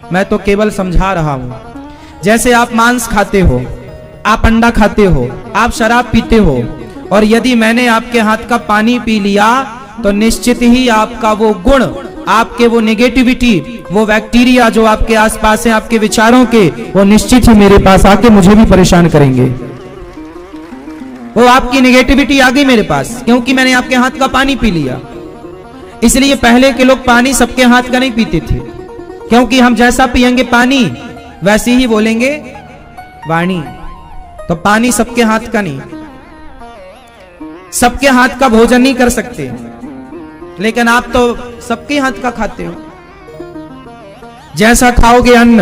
मैं तो केवल समझा रहा हूं। जैसे आप मांस खाते हो, आप अंडा खाते हो, आप शराब पीते हो, और यदि मैंने आपके हाथ का पानी पी लिया तो निश्चित ही आपका वो गुण, आपके वो नेगेटिविटी, वो बैक्टीरिया जो आपके आसपास हैं, आपके विचारों के, वो निश्चित ही मेरे पास आके मुझे भी परेशान करेंगे। वो आपकी नेगेटिविटी आ गई मेरे पास, क्योंकि मैंने आपके हाथ का पानी पी लिया। इसलिए पहले के लोग पानी सबके हाथ का नहीं पीते थे, क्योंकि हम जैसा पिएंगे पानी वैसे ही बोलेंगे वाणी। तो पानी सबके हाथ का नहीं, सबके हाथ का भोजन नहीं कर सकते, लेकिन आप तो सबके हाथ का खाते हो। जैसा खाओगे अन्न।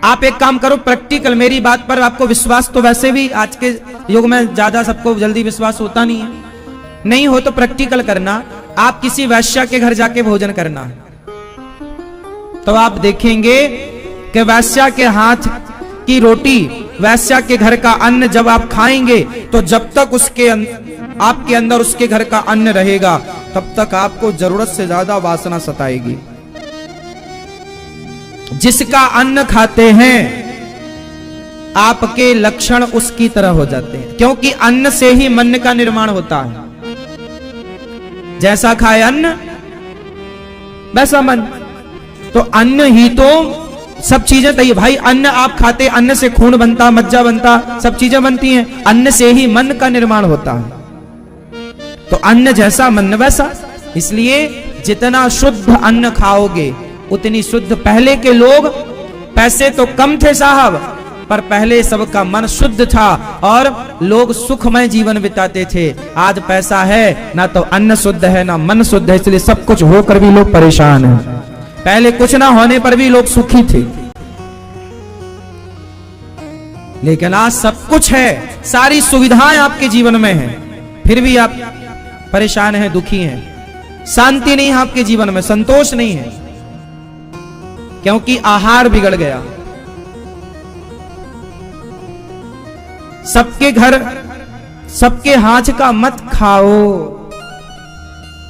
आप एक काम करो, प्रैक्टिकल, मेरी बात पर आपको विश्वास तो वैसे भी आज के युग में ज्यादा सबको जल्दी विश्वास होता नहीं है, नहीं हो तो प्रैक्टिकल करना। आप किसी वैश्या के घर जाके भोजन करना, तो आप देखेंगे कि वैश्या के हाथ की रोटी, वैश्या के घर का अन्न जब आप खाएंगे, तो जब तक आपके अंदर उसके घर का अन्न रहेगा, तब तक आपको जरूरत से ज्यादा वासना सताएगी। जिसका अन्न खाते हैं आपके लक्षण उसकी तरह हो जाते हैं, क्योंकि अन्न से ही मन का निर्माण होता है। जैसा खाए अन्न वैसा मन। तो अन्न ही तो सब चीजें तय भाई। अन्न आप खाते, अन्न से खून बनता, मज्जा बनता, सब चीजें बनती हैं। अन्न से ही मन का निर्माण होता है। तो अन्न जैसा मन वैसा। इसलिए जितना शुद्ध अन्न खाओगे उतनी शुद्ध। पहले के लोग, पैसे तो कम थे साहब, पर पहले सबका मन शुद्ध था और लोग सुखमय जीवन बिताते थे। आज पैसा है ना, तो अन्न शुद्ध है ना मन शुद्ध है, इसलिए सब कुछ होकर भी लोग परेशान हैं। पहले कुछ ना होने पर भी लोग सुखी थे, लेकिन आज सब कुछ है, सारी सुविधाएं आपके जीवन में हैं, फिर भी आप परेशान हैं, दुखी हैं। शांति नहीं है आपके जीवन में, संतोष नहीं है, क्योंकि आहार बिगड़ गया। सबके घर, सबके हाथ का मत खाओ,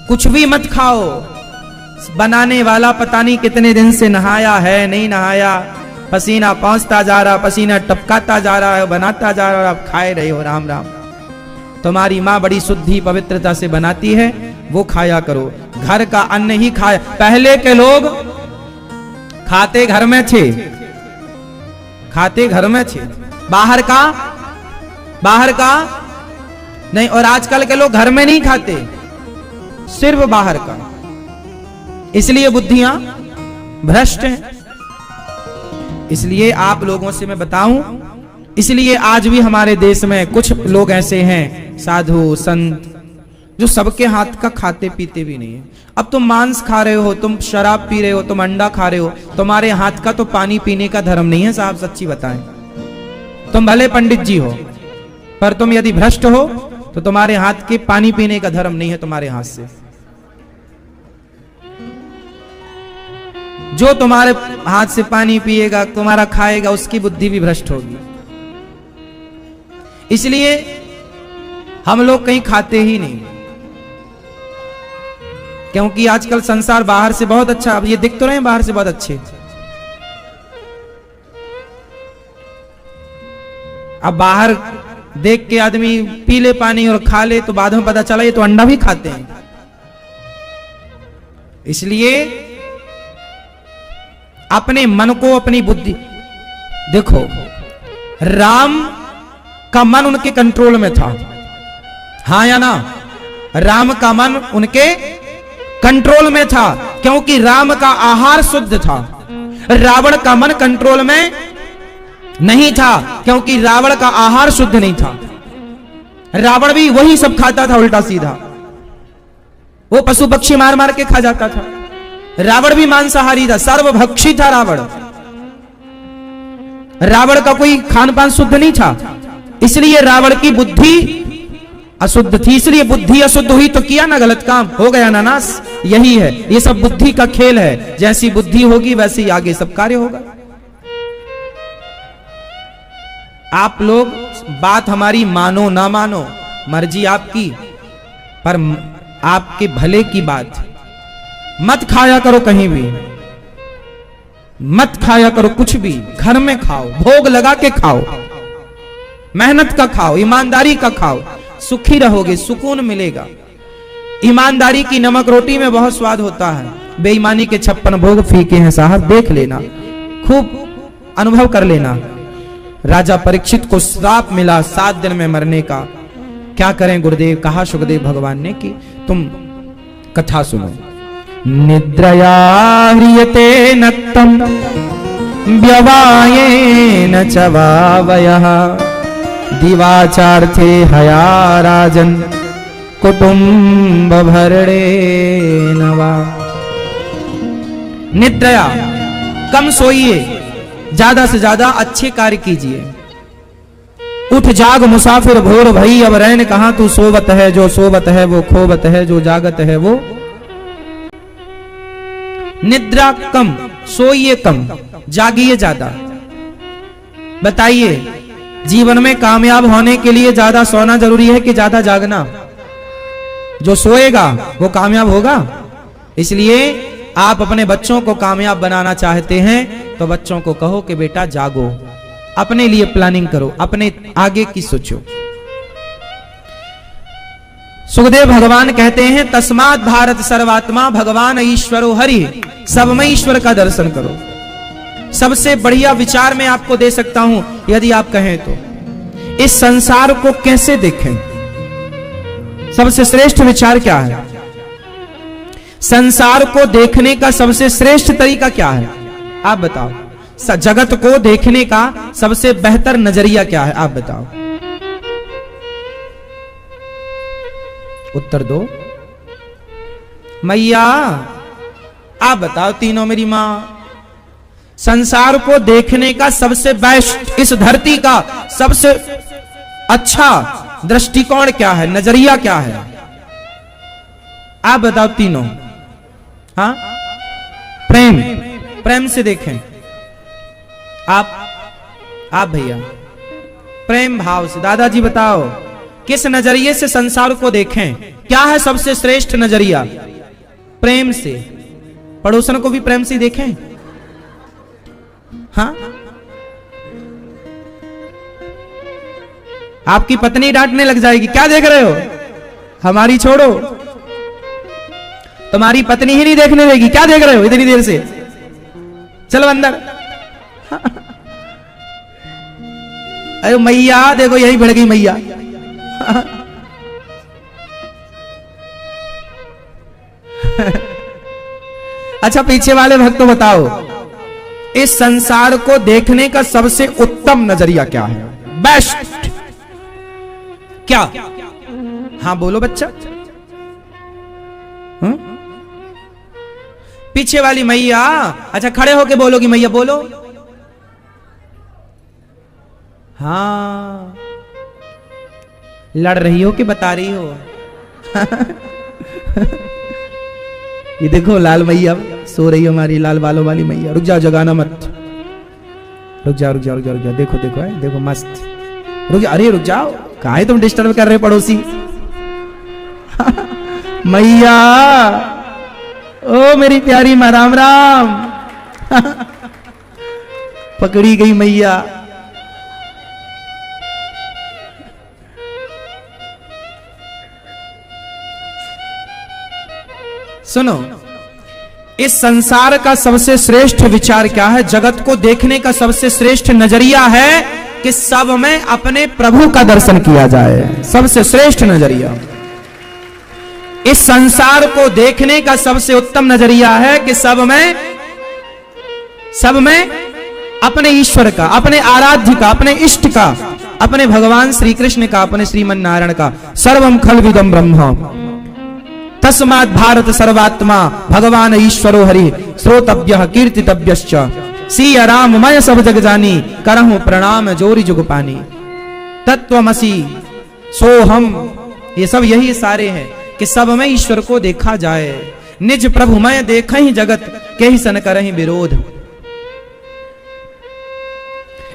कुछ भी मत खाओ। बनाने वाला पता नहीं कितने दिन से नहाया है, नहीं नहाया, पसीना पहुंचता जा रहा, पसीना टपकाता जा रहा है, बनाता जा रहा है, आप खाए रहे हो। राम राम। तुम्हारी माँ बड़ी शुद्धि पवित्रता से बनाती है, वो खाया करो। घर का अन्न ही खाया। पहले के लोग खाते घर में थे, खाते घर में थे, बाहर का नहीं। और आजकल के लोग घर में नहीं खाते, सिर्फ बाहर का। इसलिए बुद्धियां भ्रष्ट हैं। इसलिए आप लोगों से मैं बताऊं, इसलिए आज भी हमारे देश में कुछ लोग ऐसे हैं, साधु संत, जो सबके हाथ का खाते पीते भी नहीं है। अब तुम मांस खा रहे हो, तुम शराब पी रहे हो, तुम अंडा खा रहे हो, तुम्हारे हाथ का तो पानी पीने का धर्म नहीं है साहब, सच्ची बताएं। तुम भले पंडित जी हो, पर तुम यदि भ्रष्ट हो तो तुम्हारे हाथ के पानी पीने का धर्म नहीं है तुम्हारे हाथ से। जो तुम्हारे हाथ से पानी पिएगा, तुम्हारा खाएगा, उसकी बुद्धि भी भ्रष्ट होगी। इसलिए हम लोग कहीं खाते ही नहीं, क्योंकि आजकल संसार बाहर से बहुत अच्छा, अब ये दिख तो रहे हैं बाहर से बहुत अच्छे, अब बाहर देख के आदमी पी ले पानी और खा ले, तो बाद में पता चला ये तो अंडा भी खाते हैं। इसलिए अपने मन को, अपनी बुद्धि देखो, राम का मन उनके कंट्रोल में था, हाँ या ना? राम का मन उनके कंट्रोल में था, क्योंकि राम का आहार शुद्ध था। रावण का मन कंट्रोल में नहीं था, क्योंकि रावण का आहार शुद्ध नहीं था। रावण भी वही सब खाता था उल्टा सीधा, वो पशु पक्षी मार मार के खा जाता था। रावण भी मांसाहारी था, सर्वभक्षी था रावण। रावण का कोई खान पान शुद्ध नहीं था, इसलिए रावण की बुद्धि अशुद्ध थी। इसलिए बुद्धि अशुद्ध हुई तो किया ना गलत काम, हो गया ना नाश। यही है, ये सब बुद्धि का खेल है। जैसी बुद्धि होगी वैसे ही आगे सब कार्य होगा। आप लोग बात हमारी मानो ना मानो, मर्जी आपकी, पर आपके भले की बात मत खाया करो कहीं भी। मत खाया करो कुछ भी, घर में खाओ, भोग लगा के खाओ, मेहनत का खाओ, ईमानदारी का खाओ, सुखी रहोगे, सुकून मिलेगा। ईमानदारी की नमक रोटी में बहुत स्वाद होता है, बेईमानी के 56 भोग फीके हैं साहब, देख लेना, खूब अनुभव कर लेना। राजा परीक्षित को श्राप मिला 7 दिन में मरने का। क्या करें गुरुदेव? कहा सुखदेव भगवान ने कि तुम कथा सुनो। निद्रया ह्रियते नक्तम व्यवायेन च वावयः दिवाचार्थे हया राजन कुटुंब भरणेन वा। निद्रया, कम सोइए, ज्यादा से ज्यादा अच्छे कार्य कीजिए। उठ जाग मुसाफिर भोर भई, अब रैन कहां तू सोवत है, जो सोवत है वो खोवत है, जो जागत है वो। निद्रा कम, सोइए कम, जागिए ज्यादा। बताइए, जीवन में कामयाब होने के लिए ज्यादा सोना जरूरी है कि ज्यादा जागना? जो सोएगा वो कामयाब होगा। इसलिए आप अपने बच्चों को कामयाब बनाना चाहते हैं तो बच्चों को कहो कि बेटा जागो, अपने लिए प्लानिंग करो, अपने आगे की सोचो। सुखदेव भगवान कहते हैं तस्मात् भारत सर्वात्मा भगवान ईश्वरो हरि, सब में ईश्वर का दर्शन करो। सबसे बढ़िया विचार मैं आपको दे सकता हूं यदि आप कहें तो। इस संसार को कैसे देखें? सबसे श्रेष्ठ विचार क्या है? संसार को देखने का सबसे श्रेष्ठ तरीका क्या है? आप बताओ। जगत को देखने का सबसे बेहतर नजरिया क्या है? आप बताओ, उत्तर दो। मैया आप बताओ, तीनों मेरी मां। संसार को देखने का सबसे बेस्ट, इस धरती का सबसे अच्छा दृष्टिकोण क्या है, नजरिया क्या है? आप बताओ तीनों। हाँ, प्रेम, प्रेम से देखें। आप भैया प्रेम भाव से। दादाजी बताओ, किस नजरिए से संसार को देखें? क्या है सबसे श्रेष्ठ नजरिया? प्रेम से। पड़ोसन को भी प्रेम से देखें। हाँ, आपकी पत्नी डांटने लग जाएगी, क्या देख रहे हो? हमारी छोड़ो, तुम्हारी पत्नी ही नहीं देखने देगी, क्या देख रहे हो इतनी देर से? चलो अंदर। अरे मैया देखो, यही भिड़ गई मैया। अच्छा पीछे वाले भक्तों बताओ, इस संसार को देखने का सबसे उत्तम नजरिया क्या है? बेस्ट क्या? हाँ बोलो बच्चा। पीछे वाली मैया, अच्छा खड़े होके बोलोगी मैया, बोलो। हाँ, लड़ रही हो कि बता रही हो? ये देखो लाल मैया सो रही है, हमारी लाल बालों वाली मैया। रुक जाओ, जगाना मत। रुक जाओ रुक जाओ रुक जाओ रुक जाओ, देखो देखो है, देखो मस्त। रुक जाओ, अरे रुक जाओ, काहे तुम डिस्टर्ब कर रहे पड़ोसी? मैया, ओ मेरी प्यारी माँ, राम राम। पकड़ी गई मैया। सुनो, इस संसार का सबसे श्रेष्ठ विचार क्या है? जगत को देखने का सबसे श्रेष्ठ नजरिया है कि सब में अपने प्रभु का दर्शन किया जाए। सबसे श्रेष्ठ नजरिया। इस संसार को देखने का सबसे उत्तम नजरिया है कि सब में अपने ईश्वर का, अपने आराध्य का, अपने इष्ट का, अपने भगवान श्री कृष्ण का, अपने श्रीमन नारायण का। सर्वम खलविदम ब्रह्म तस्मात् भारत सर्वात्मा भगवान ईश्वरो हरि श्रोतव्यः कीर्तितव्यश्च। सिया राम मय सब जग जानी करहूं प्रणाम जोरी जुग पानी। तत्वमसि सोहम, ये सब यही सारे हैं कि सब में ईश्वर को देखा जाए। निज प्रभु मय देखहि जगत के ही सन करहि विरोध।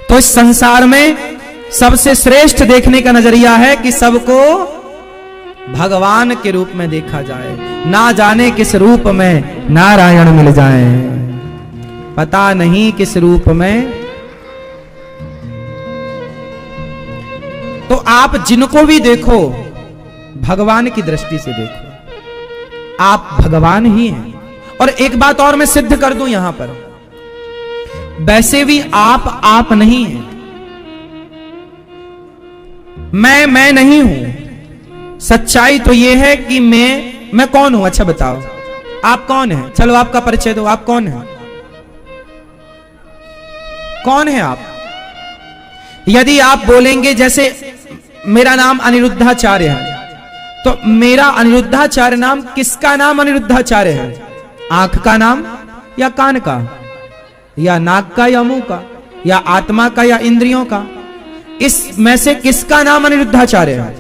तो इस संसार में सबसे श्रेष्ठ देखने का नजरिया है कि सबको भगवान के रूप में देखा जाए। ना जाने किस रूप में नारायण मिल जाए। पता नहीं किस रूप में। तो आप जिनको भी देखो भगवान की दृष्टि से देखो, आप भगवान ही हैं। और एक बात और मैं सिद्ध कर दूं यहां पर, वैसे भी आप नहीं हैं, मैं नहीं हूं। सच्चाई तो यह है कि मैं कौन हूं? अच्छा बताओ, आप कौन हैं? चलो आपका परिचय दो, आप कौन हैं? कौन है आप? यदि आप बोलेंगे जैसे मेरा नाम अनिरुद्धाचार्य है, तो मेरा अनिरुद्धाचार्य नाम किसका नाम अनिरुद्धाचार्य है? आंख का नाम या कान का या नाक का या मुंह का या आत्मा का या इंद्रियों का? इस में से किसका नाम अनिरुद्धाचार्य है?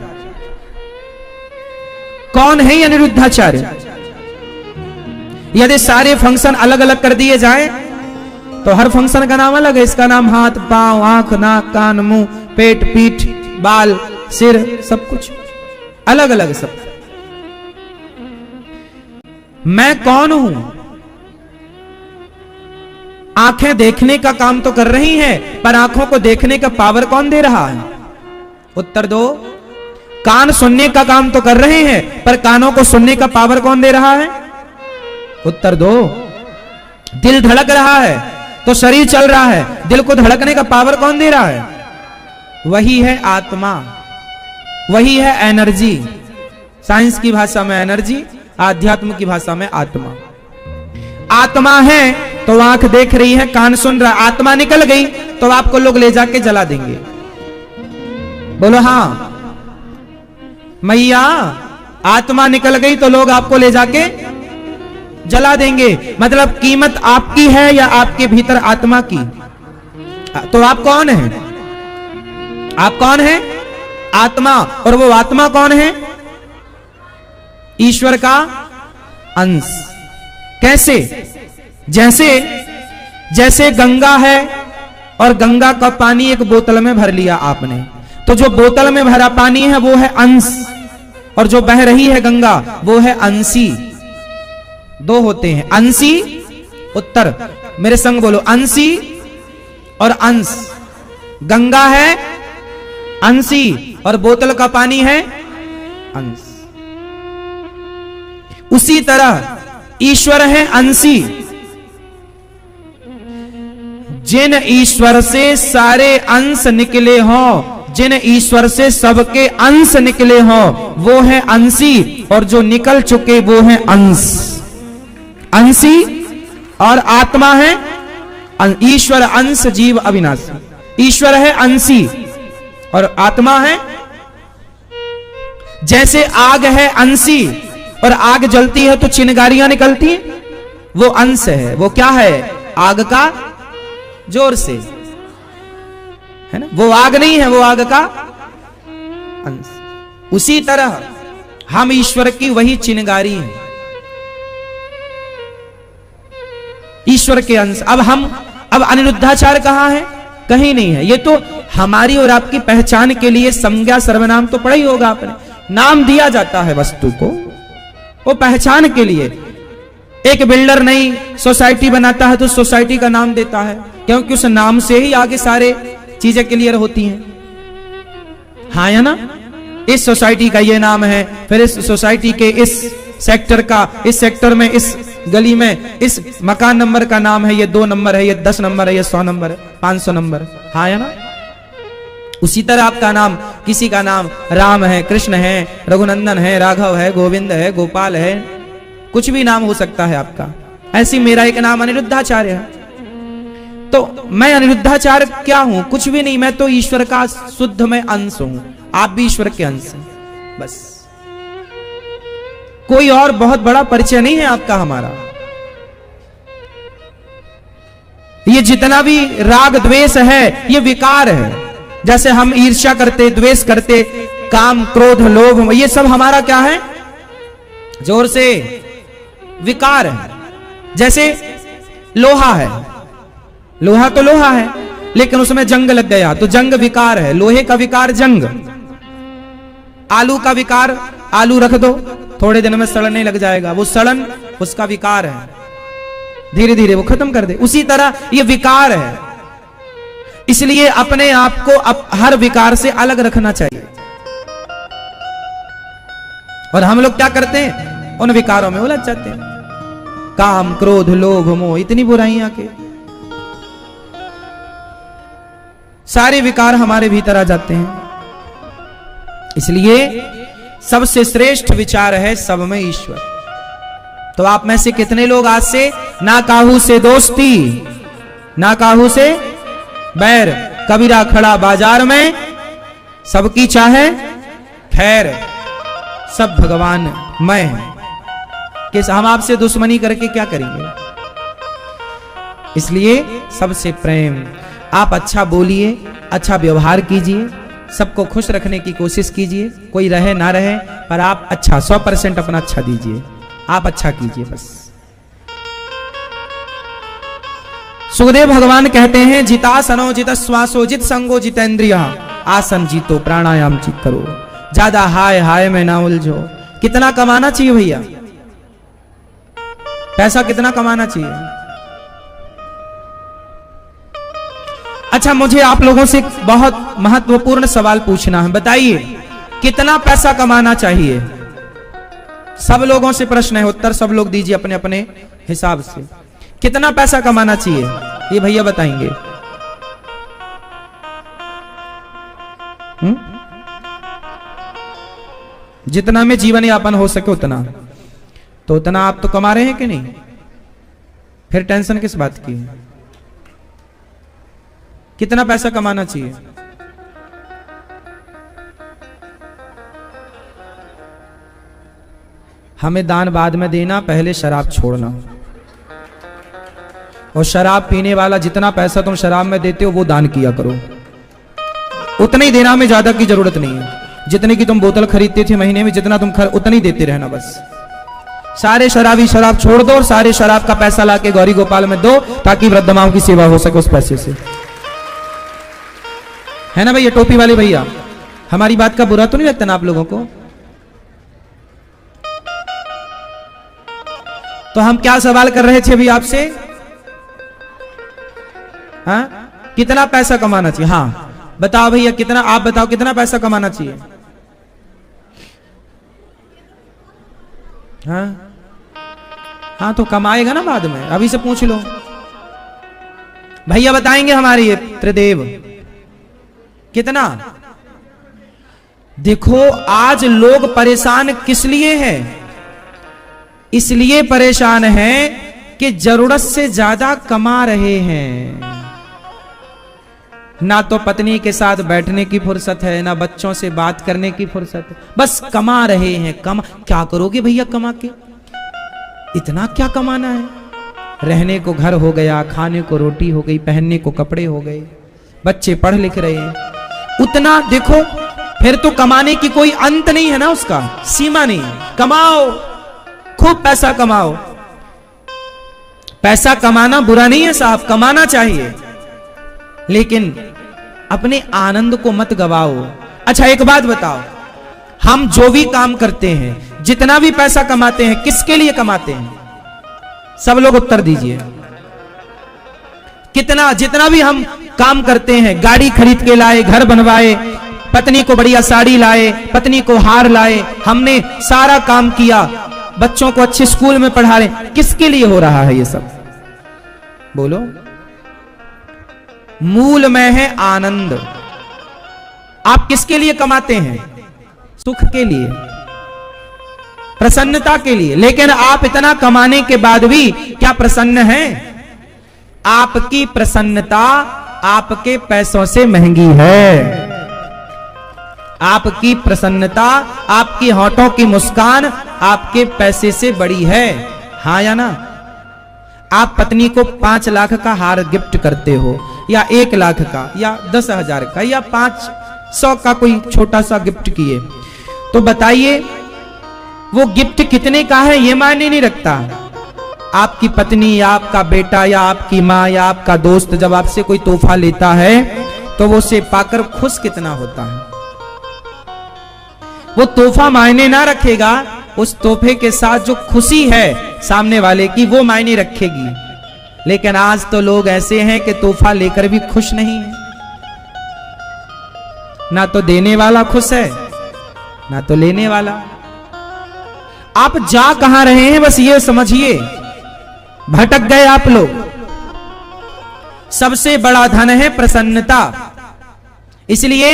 कौन है अनिरुद्धाचार्य? यदि सारे फंक्शन अलग अलग कर दिए जाए तो हर फंक्शन का नाम अलग है। इसका नाम हाथ, पांव, आंख, नाक, कान, मुंह, पेट, पीठ, बाल, सिर, सब कुछ अलग अलग सब। मैं कौन हूं? आंखें देखने का काम तो कर रही हैं, पर आंखों को देखने का पावर कौन दे रहा है? उत्तर दो। कान सुनने का काम तो कर रहे हैं, पर कानों को सुनने का पावर कौन दे रहा है? उत्तर दो। दिल धड़क रहा है तो शरीर चल रहा है, दिल को धड़कने का पावर कौन दे रहा है? वही है आत्मा, वही है एनर्जी। साइंस की भाषा में एनर्जी, आध्यात्म की भाषा में आत्मा। आत्मा है तो आंख देख रही है, कान सुन रहा। आत्मा निकल गई तो आपको लोग ले जाके जला देंगे। बोलो हां मैया, आत्मा निकल गई तो लोग आपको ले जाके जला देंगे। मतलब कीमत आपकी है या आपके भीतर आत्मा की? तो आप कौन हैं? आप कौन हैं? आत्मा। और वो आत्मा कौन है? ईश्वर का अंश। कैसे? जैसे गंगा है और गंगा का पानी एक बोतल में भर लिया आपने, तो जो बोतल में भरा पानी है वो है अंश, और जो बह रही है गंगा वो है अंशी। दो होते हैं, अंशी। उत्तर मेरे संग बोलो, अंशी और अंश। गंगा है अंशी और बोतल का पानी है अंश। उसी तरह ईश्वर है अंशी। जिन ईश्वर से सारे अंश निकले हों, जिन ईश्वर से सबके अंश निकले हों, वो है अंशी, और जो निकल चुके वो है अंश। अंशी और आत्मा है ईश्वर अंश जीव अविनाशी। ईश्वर है अंशी और आत्मा है। जैसे आग है अंशी और आग जलती है तो चिंगारियां निकलती हैं, वो अंश है। वो क्या है? आग का जोर से, है ना? वो आग नहीं है, वो आग का अंश। उसी तरह हम ईश्वर की वही चिंगारी हैं, ईश्वर के अंश। अब अनिरुद्धाचार्य कहां है? कहीं नहीं है। ये तो हमारी और आपकी पहचान के लिए संज्ञा सर्वनाम तो पढ़ा ही होगा आपने। नाम दिया जाता है वस्तु को, वो पहचान के लिए। एक बिल्डर नई सोसाइटी बनाता है तो सोसाइटी का नाम देता है, क्योंकि उस नाम से ही आगे सारे चीजें क्लियर होती हैं। हाँ या ना? इस सोसाइटी का ये नाम है, फिर इस सोसाइटी के इस सेक्टर का, इस सेक्टर में, इस गली में, इस मकान नंबर का नाम है, ये 2 नंबर है, ये 10 नंबर है, ये 100 नंबर है, 500 नंबर। हाँ या ना? उसी तरह आपका नाम, किसी का नाम राम है, कृष्ण है, रघुनंदन है, राघव है, गोविंद है, गोपाल है, कुछ भी नाम हो सकता है आपका। ऐसी मेरा एक नाम अनिरुद्धाचार्य है। तो मैं अनिरुद्धाचार्य क्या हूं? कुछ भी नहीं। मैं तो ईश्वर का शुद्ध में अंश हूं। आप भी ईश्वर के अंश हैं, बस। कोई और बहुत बड़ा परिचय नहीं है आपका हमारा। ये जितना भी राग द्वेष है ये विकार है। जैसे हम ईर्ष्या करते, द्वेष करते, काम, क्रोध, लोभ, ये सब हमारा क्या है? जोर से विकार है। जैसे लोहा है, लोहा तो लोहा है, लेकिन उसमें जंग लग गया तो जंग विकार है। लोहे का विकार जंग। आलू का विकार, आलू रख दो थोड़े दिन में सड़ने लग जाएगा, वो सड़न उसका विकार है। धीरे धीरे वो खत्म कर दे। उसी तरह ये विकार है, इसलिए अपने आप को हर विकार से अलग रखना चाहिए। और हम लोग क्या करते हैं, उन विकारों में उलझ जाते हैं। काम, क्रोध, लोभ, मोह, इतनी बुराइयां के सारे विकार हमारे भीतर आ जाते हैं। इसलिए सबसे श्रेष्ठ विचार है सब में ईश्वर। तो आप में से कितने लोग आज से ना काहू से दोस्ती, ना काहू से बैर, कबीरा खड़ा बाजार में, सबकी चाहे खैर, सब भगवान मैं, कि हम आपसे दुश्मनी करके क्या करेंगे। इसलिए सबसे प्रेम, आप अच्छा बोलिए, अच्छा व्यवहार कीजिए, सबको खुश रखने की कोशिश कीजिए, कोई रहे ना रहे, पर आप अच्छा 100% अपना अच्छा दीजिए, आप अच्छा कीजिए बस। सुखदेव भगवान कहते हैं, जितासनो जित श्वासो जित संगो जितेंद्रिय, आसन जीतो प्राणायाम जीत करो, ज्यादा हाय हाय में ना उलझो। कितना कमाना चाहिए भैया, पैसा कितना कमाना चाहिए? अच्छा, मुझे आप लोगों से बहुत महत्वपूर्ण सवाल पूछना है, बताइए कितना पैसा कमाना चाहिए? सब लोगों से प्रश्न है, उत्तर सब लोग दीजिए अपने अपने हिसाब से। कितना पैसा कमाना चाहिए ये भैया बताएंगे। जितना में जीवन यापन हो सके उतना, तो उतना आप तो कमा रहे हैं कि नहीं? फिर टेंशन किस बात की है? कितना पैसा कमाना चाहिए? हमें दान बाद में देना, पहले शराब छोड़ना। और शराब पीने वाला जितना पैसा तुम शराब में देते हो वो दान किया करो, उतना ही देना, में ज्यादा की जरूरत नहीं है। जितने की तुम बोतल खरीदते थे महीने में, जितना तुम उतना ही देते रहना बस। सारे शराबी शराब छोड़ दो और सारे शराब का पैसा लाके गौरी गोपाल में दो, ताकि वृद्ध माओं की सेवा हो सके उस पैसे से, है ना भैया? टोपी वाले भैया, हमारी बात का बुरा तो नहीं लगता ना आप लोगों को? तो हम क्या सवाल कर रहे थे अभी आपसे? हाँ, कितना पैसा कमाना चाहिए? हाँ बताओ भैया, कितना, आप बताओ कितना पैसा कमाना चाहिए? हाँ हाँ, तो कमाएगा ना बाद में, अभी से पूछ लो। भैया बताएंगे हमारे ये त्रिदेव कितना? देखो आज लोग परेशान किस लिए हैं? इसलिए परेशान हैं कि जरूरत से ज्यादा कमा रहे हैं। ना तो पत्नी के साथ बैठने की फुर्सत है, ना बच्चों से बात करने की फुर्सत है, बस कमा रहे हैं। क्या करोगे भैया कमा के? इतना क्या कमाना है? रहने को घर हो गया, खाने को रोटी हो गई, पहनने को कपड़े हो गए, बच्चे पढ़ लिख रहे हैं, उतना देखो। फिर तो कमाने की कोई अंत नहीं है ना, उसका सीमा नहीं है। कमाओ, खूब पैसा कमाओ। पैसा कमाना बुरा नहीं है साहब, कमाना चाहिए, लेकिन अपने आनंद को मत गवाओ। अच्छा एक बात बताओ, हम जो भी काम करते हैं, जितना भी पैसा कमाते हैं, किसके लिए कमाते हैं? सब लोग उत्तर दीजिए। कितना, जितना भी हम काम करते हैं, गाड़ी खरीद के लाए, घर बनवाए, पत्नी को बढ़िया साड़ी लाए, पत्नी को हार लाए, हमने सारा काम किया, बच्चों को अच्छे स्कूल में पढ़ा रहे, किसके लिए हो रहा है ये सब? बोलो। मूल में है आनंद। आप किसके लिए कमाते हैं? सुख के लिए, प्रसन्नता के लिए। लेकिन आप इतना कमाने के बाद भी क्या प्रसन्न हैं? आपकी प्रसन्नता आपके पैसों से महंगी है। आपकी प्रसन्नता, आपकी होठों की मुस्कान आपके पैसे से बड़ी है, हाँ या ना? आप पत्नी को 5 लाख का हार गिफ्ट करते हो, या 1 लाख का, या 10,000 का, या 500 का कोई छोटा सा गिफ्ट किए, तो बताइए वो गिफ्ट कितने का है ये मायने नहीं रखता। आपकी पत्नी या आपका बेटा या आपकी माँ या आपका दोस्त जब आपसे कोई तोहफा लेता है तो वो उसे पाकर खुश कितना होता है। वो तोहफा मायने ना रखेगा, उस तोहफे के साथ जो खुशी है सामने वाले की वो मायने रखेगी। लेकिन आज तो लोग ऐसे हैं कि तोहफा लेकर भी खुश नहीं है। ना तो देने वाला खुश है, ना तो लेने वाला। आप जा कहां रहे हैं बस ये समझिए, भटक गए आप लोग। सबसे बड़ा धन है प्रसन्नता, इसलिए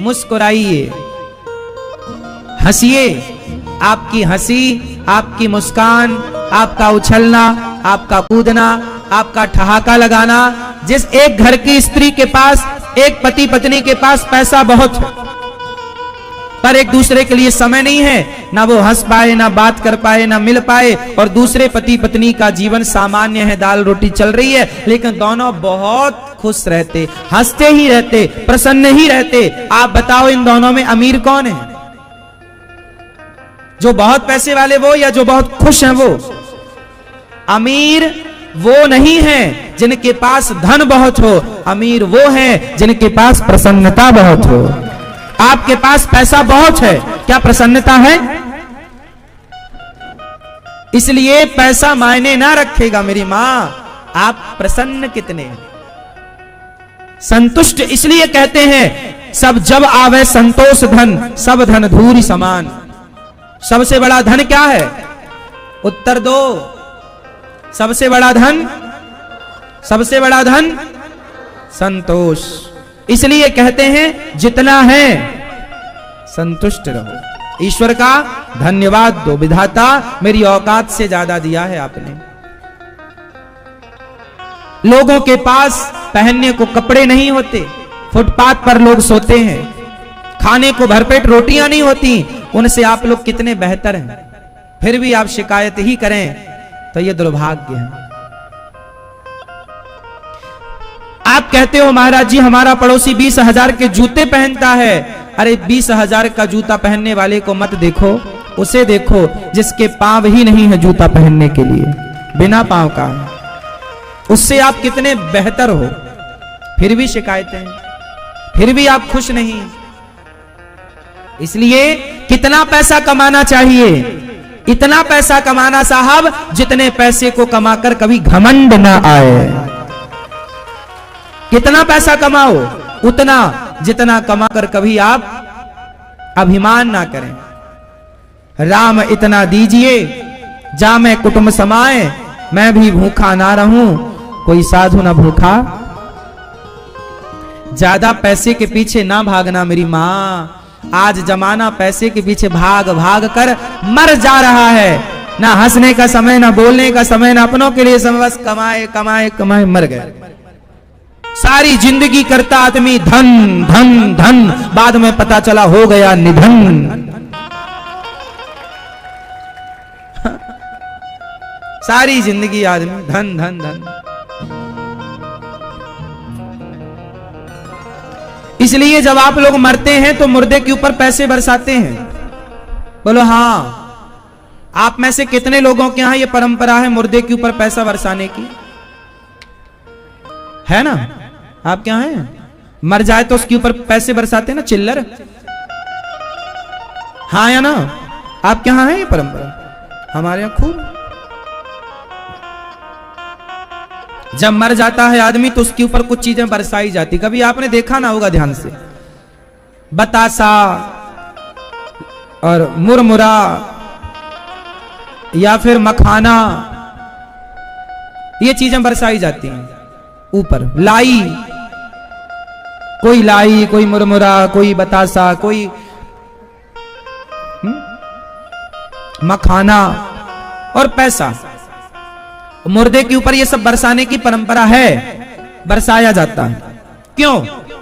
मुस्कुराइए, हंसिए। आपकी हंसी, आपकी मुस्कान, आपका उछलना, आपका कूदना, आपका ठहाका लगाना। जिस एक घर की स्त्री के पास, एक पति पत्नी के पास पैसा बहुत है, पर एक दूसरे के लिए समय नहीं है, ना वो हंस पाए, ना बात कर पाए, ना मिल पाए, और दूसरे पति पत्नी का जीवन सामान्य है, दाल रोटी चल रही है, लेकिन दोनों बहुत खुश रहते, हंसते ही रहते, प्रसन्न ही रहते। आप बताओ इन दोनों में अमीर कौन है? जो बहुत पैसे वाले वो, या जो बहुत खुश हैं वो? अमीर वो नहीं है जिनके पास धन बहुत हो, अमीर वो है जिनके पास प्रसन्नता बहुत हो। आपके पास पैसा बहुत है, क्या प्रसन्नता है? इसलिए पैसा मायने ना रखेगा मेरी मां, आप प्रसन्न कितने हैं। संतुष्ट इसलिए कहते हैं, सब जब आवे संतोष धन, सब धन धूरी समान। सबसे बड़ा धन क्या है? उत्तर दो। सबसे बड़ा धन, सबसे बड़ा धन संतोष। इसलिए कहते हैं जितना है संतुष्ट रहो। ईश्वर का धन्यवाद दो, विधाता मेरी औकात से ज्यादा दिया है आपने। लोगों के पास पहनने को कपड़े नहीं होते, फुटपाथ पर लोग सोते हैं, खाने को भरपेट रोटियां नहीं होती, उनसे आप लोग कितने बेहतर हैं, फिर भी आप शिकायत ही करें तो यह दुर्भाग्य है। आप कहते हो महाराज जी हमारा पड़ोसी 20,000 के जूते पहनता है। अरे 20,000 का जूता पहनने वाले को मत देखो, उसे देखो जिसके पांव ही नहीं है जूता पहनने के लिए, बिना पांव का है। उससे आप कितने बेहतर हो, फिर भी शिकायतें, फिर भी आप खुश नहीं। इसलिए कितना पैसा कमाना चाहिए? इतना पैसा कमाना साहब जितने पैसे को कमाकर कभी घमंड ना आए। कितना पैसा कमाओ? उतना जितना कमाकर कभी आप अभिमान ना करें। राम इतना दीजिए जामे कुटुंब समाए, मैं भी भूखा ना रहूं, कोई साधु ना भूखा। ज्यादा पैसे के पीछे ना भागना मेरी मां। आज जमाना पैसे के पीछे भाग भाग कर मर जा रहा है। ना हंसने का समय, ना बोलने का समय, ना अपनों के लिए समय, बस कमाए कमाए कमाए मर गए। सारी जिंदगी करता आदमी धन धन धन, बाद में पता चला हो गया निधन। सारी जिंदगी आदमी धन धन धन। इसलिए जब आप लोग मरते हैं तो मुर्दे के ऊपर पैसे बरसाते हैं। बोलो हाँ, आप में से कितने लोगों के यहां ये परंपरा है मुर्दे के ऊपर पैसा बरसाने की? है ना? आप क्या हैं? मर जाए तो उसके ऊपर पैसे बरसाते ना, चिल्लर। हाँ या ना? आप क्या है ये परंपरा? हमारे यहां खूब। जब मर जाता है आदमी तो उसके ऊपर कुछ चीजें बरसाई जाती। कभी आपने देखा ना होगा ध्यान से, बतासा और मुरमुरा या फिर मखाना, ये चीजें बरसाई जाती हैं ऊपर। लाई, कोई लाई, कोई मुरमुरा, कोई बतासा, कोई मखाना और पैसा। मुर्दे के ऊपर ये सब बरसाने की परंपरा है, बरसाया जाता है। क्यों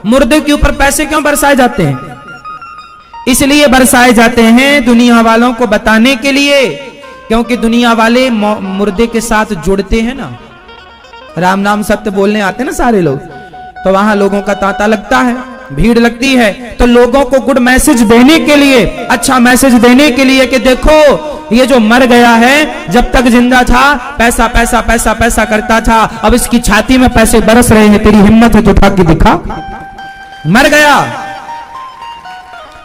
मुर्दे के ऊपर पैसे क्यों बरसाए जाते हैं? इसलिए बरसाए जाते हैं दुनिया वालों को बताने के लिए, क्योंकि दुनिया वाले मुर्दे के साथ जुड़ते हैं ना। राम नाम सत्य बोलने आते हैं ना सारे लोग, तो वहां लोगों का तांता लगता है, भीड़ लगती है। तो लोगों को गुड मैसेज देने के लिए, अच्छा मैसेज देने के लिए कि देखो ये जो मर गया है, जब तक जिंदा था पैसा पैसा पैसा पैसा करता था, अब इसकी छाती में पैसे बरस रहे हैं, तेरी हिम्मत है तो उठा के दिखा। मर गया,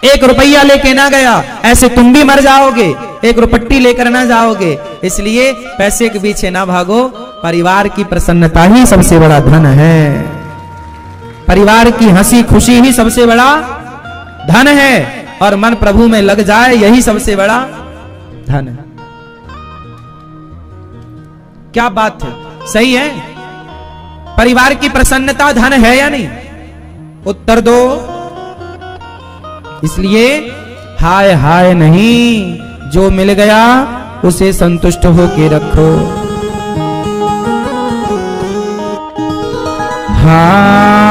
1 रुपया लेके ना गया, ऐसे तुम भी मर जाओगे, 1 रुपट्टी लेकर ना जाओगे। इसलिए पैसे के पीछे ना भागो, परिवार की प्रसन्नता ही सबसे बड़ा धन है। परिवार की हंसी खुशी ही सबसे बड़ा धन है, और मन प्रभु में लग जाए यही सबसे बड़ा धन है। क्या बात है, सही है? परिवार की प्रसन्नता धन है या नहीं? उत्तर दो। इसलिए हाय हाय नहीं, जो मिल गया उसे संतुष्ट होके रखो। हाँ